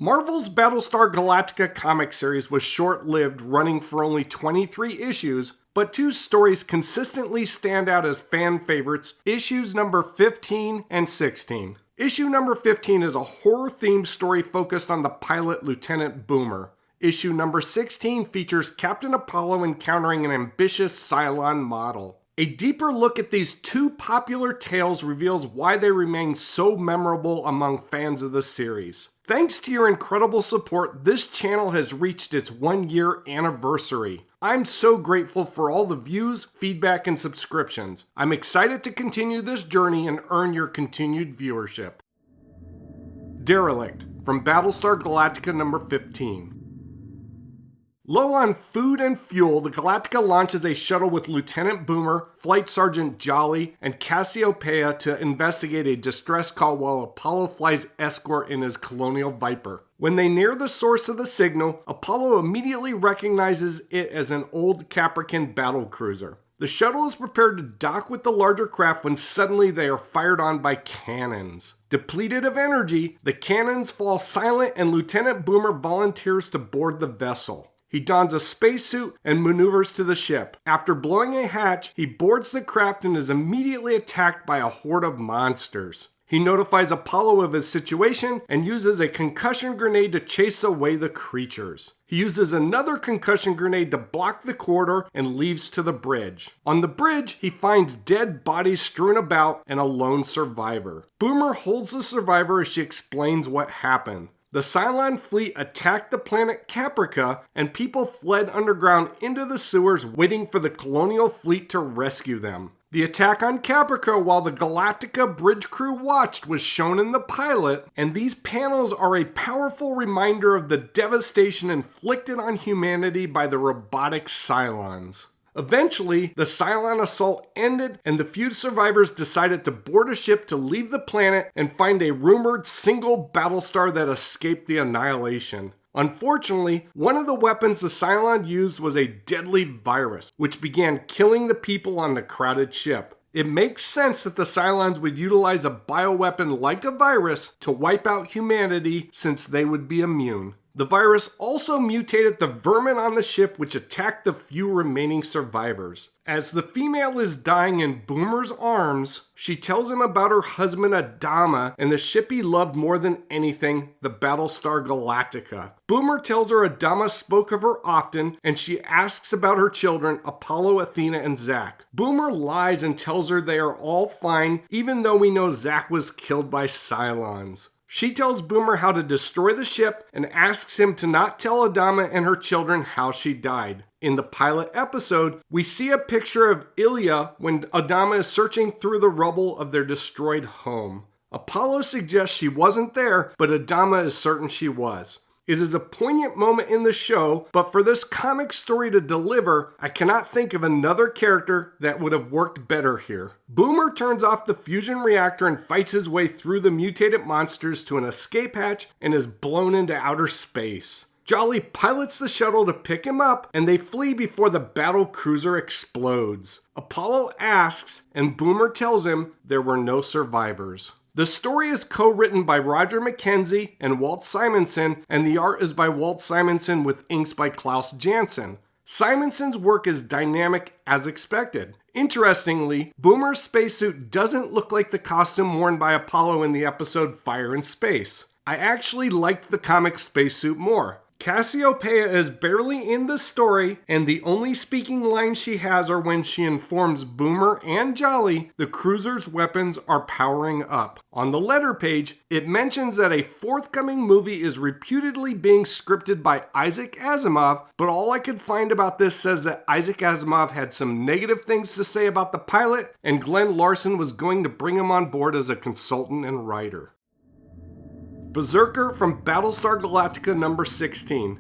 Marvel's Battlestar Galactica comic series was short-lived, running for only 23 issues, but two stories consistently stand out as fan favorites, issues number 15 and 16. Issue number 15 is a horror-themed story focused on the pilot Lieutenant Boomer. Issue number 16 features Captain Apollo encountering an ambitious Cylon model. A deeper look at these two popular tales reveals why they remain so memorable among fans of the series. Thanks to your incredible support, this channel has reached its 1-year anniversary. I'm so grateful for all the views, feedback, and subscriptions. I'm excited to continue this journey and earn your continued viewership. Derelict from Battlestar Galactica number 15. Low on food and fuel, the Galactica launches a shuttle with Lieutenant Boomer, Flight Sergeant Jolly, and Cassiopeia to investigate a distress call while Apollo flies escort in his Colonial Viper. When they near the source of the signal, Apollo immediately recognizes it as an old Caprican battlecruiser. The shuttle is prepared to dock with the larger craft when suddenly they are fired on by cannons. Depleted of energy, the cannons fall silent and Lieutenant Boomer volunteers to board the vessel. He dons a spacesuit and maneuvers to the ship. After blowing a hatch, he boards the craft and is immediately attacked by a horde of monsters. He notifies Apollo of his situation and uses a concussion grenade to chase away the creatures. He uses another concussion grenade to block the corridor and leaves to the bridge. On the bridge, he finds dead bodies strewn about and a lone survivor. Boomer holds the survivor as she explains what happened. The Cylon fleet attacked the planet Caprica, and people fled underground into the sewers waiting for the Colonial fleet to rescue them. The attack on Caprica while the Galactica bridge crew watched was shown in the pilot, and these panels are a powerful reminder of the devastation inflicted on humanity by the robotic Cylons. Eventually, the Cylon assault ended and the few survivors decided to board a ship to leave the planet and find a rumored single Battlestar that escaped the annihilation. Unfortunately, one of the weapons the Cylon used was a deadly virus, which began killing the people on the crowded ship. It makes sense that the Cylons would utilize a bioweapon like a virus to wipe out humanity since they would be immune. The virus also mutated the vermin on the ship, which attacked the few remaining survivors. As the female is dying in Boomer's arms, she tells him about her husband Adama and the ship he loved more than anything, the Battlestar Galactica. Boomer tells her Adama spoke of her often, and she asks about her children, Apollo, Athena, and Zach. Boomer lies and tells her they are all fine, even though we know Zach was killed by Cylons. She tells Boomer how to destroy the ship and asks him to not tell Adama and her children how she died. In the pilot episode, we see a picture of Ilya when Adama is searching through the rubble of their destroyed home. Apollo suggests she wasn't there, but Adama is certain she was. It is a poignant moment in the show, but for this comic story to deliver, I cannot think of another character that would have worked better here. Boomer turns off the fusion reactor and fights his way through the mutated monsters to an escape hatch and is blown into outer space. Jolly pilots the shuttle to pick him up, and they flee before the battle cruiser explodes. Apollo asks, and Boomer tells him there were no survivors. The story is co-written by Roger McKenzie and Walt Simonson, and the art is by Walt Simonson with inks by Klaus Janson. Simonson's work is dynamic as expected. Interestingly, Boomer's spacesuit doesn't look like the costume worn by Apollo in the episode Fire in Space. I actually liked the comic spacesuit more. Cassiopeia is barely in the story, and the only speaking lines she has are when she informs Boomer and Jolly the cruiser's weapons are powering up. On the letter page, it mentions that a forthcoming movie is reputedly being scripted by Isaac Asimov, but all I could find about this says that Isaac Asimov had some negative things to say about the pilot, and Glenn Larson was going to bring him on board as a consultant and writer. Berserker from Battlestar Galactica number 16.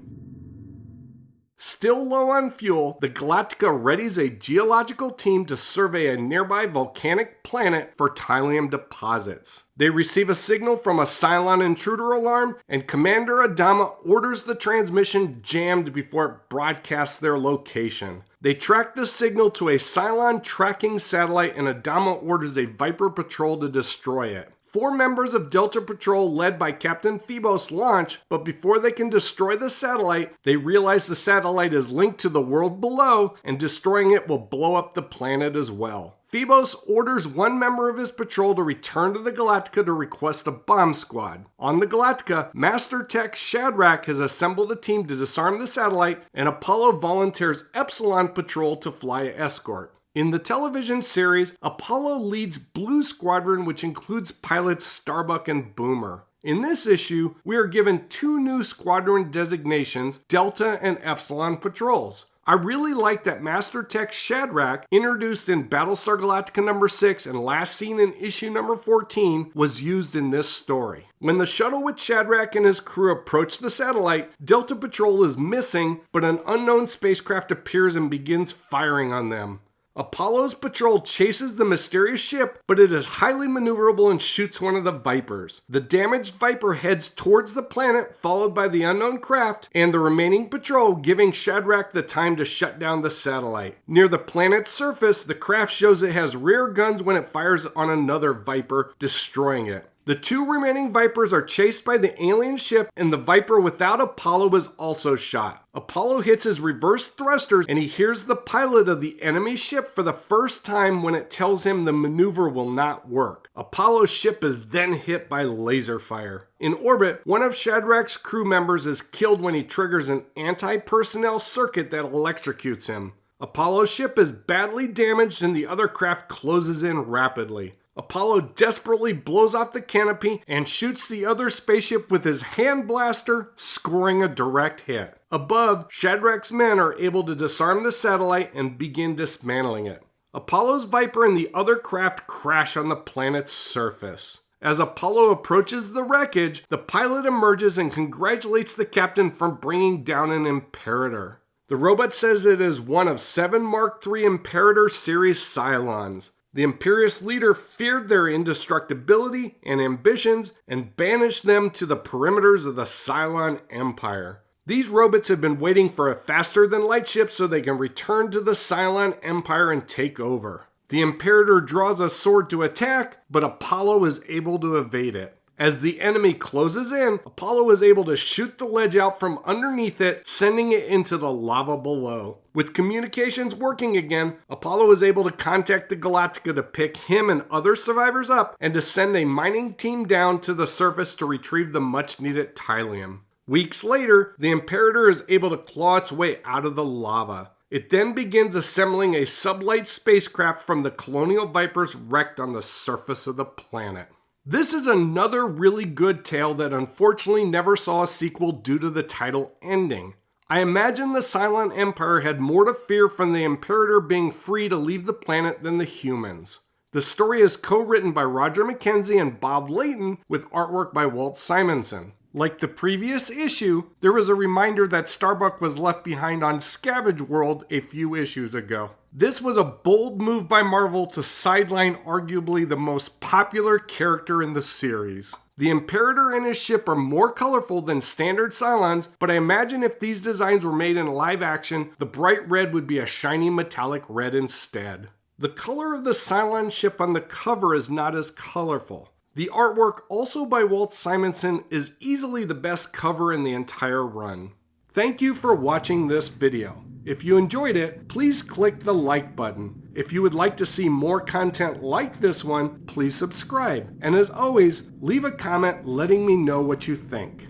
Still low on fuel, the Galactica readies a geological team to survey a nearby volcanic planet for Tylium deposits. They receive a signal from a Cylon intruder alarm, and Commander Adama orders the transmission jammed before it broadcasts their location. They track the signal to a Cylon tracking satellite, and Adama orders a Viper patrol to destroy it. 4 members of Delta Patrol led by Captain Phoebos launch, but before they can destroy the satellite, they realize the satellite is linked to the world below, and destroying it will blow up the planet as well. Phoebos orders one member of his patrol to return to the Galactica to request a bomb squad. On the Galactica, Master Tech Shadrach has assembled a team to disarm the satellite, and Apollo volunteers Epsilon Patrol to fly an escort. In the television series, Apollo leads Blue Squadron, which includes pilots Starbuck and Boomer. In this issue, we are given 2 new squadron designations, Delta and Epsilon Patrols. I really like that Master Tech Shadrach, introduced in Battlestar Galactica number 6 and last seen in issue number 14, was used in this story. When the shuttle with Shadrach and his crew approach the satellite, Delta Patrol is missing, but an unknown spacecraft appears and begins firing on them. Apollo's patrol chases the mysterious ship, but it is highly maneuverable and shoots one of the Vipers. The damaged Viper heads towards the planet, followed by the unknown craft and the remaining patrol, giving Shadrach the time to shut down the satellite. Near the planet's surface, the craft shows it has rear guns when it fires on another Viper, destroying it. The 2 remaining Vipers are chased by the alien ship, and the Viper without Apollo is also shot. Apollo hits his reverse thrusters, and he hears the pilot of the enemy ship for the first time when it tells him the maneuver will not work. Apollo's ship is then hit by laser fire. In orbit, one of Shadrach's crew members is killed when he triggers an anti-personnel circuit that electrocutes him. Apollo's ship is badly damaged, and the other craft closes in rapidly. Apollo desperately blows off the canopy and shoots the other spaceship with his hand blaster, scoring a direct hit. Above, Shadrach's men are able to disarm the satellite and begin dismantling it. Apollo's Viper and the other craft crash on the planet's surface. As Apollo approaches the wreckage, the pilot emerges and congratulates the captain for bringing down an Imperator. The robot says it is one of 7 Mark III Imperator series Cylons. The Imperious leader feared their indestructibility and ambitions and banished them to the perimeters of the Cylon Empire. These robots have been waiting for a faster-than-light ship so they can return to the Cylon Empire and take over. The Imperator draws a sword to attack, but Apollo is able to evade it. As the enemy closes in, Apollo is able to shoot the ledge out from underneath it, sending it into the lava below. With communications working again, Apollo is able to contact the Galactica to pick him and other survivors up and to send a mining team down to the surface to retrieve the much-needed Tylium. Weeks later, the Imperator is able to claw its way out of the lava. It then begins assembling a sublight spacecraft from the Colonial Vipers wrecked on the surface of the planet. This is another really good tale that unfortunately never saw a sequel due to the title ending. I imagine the Cylon Empire had more to fear from the Imperator being free to leave the planet than the humans. The story is co-written by Roger McKenzie and Bob Layton with artwork by Walt Simonson. Like the previous issue, there was a reminder that Starbuck was left behind on Scavenge World a few issues ago. This was a bold move by Marvel to sideline arguably the most popular character in the series. The Imperator and his ship are more colorful than standard Cylons, but I imagine if these designs were made in live action, the bright red would be a shiny metallic red instead. The color of the Cylon ship on the cover is not as colorful. The artwork, also by Walt Simonson, is easily the best cover in the entire run. Thank you for watching this video. If you enjoyed it, please click the like button. If you would like to see more content like this one, please subscribe. And as always, leave a comment letting me know what you think.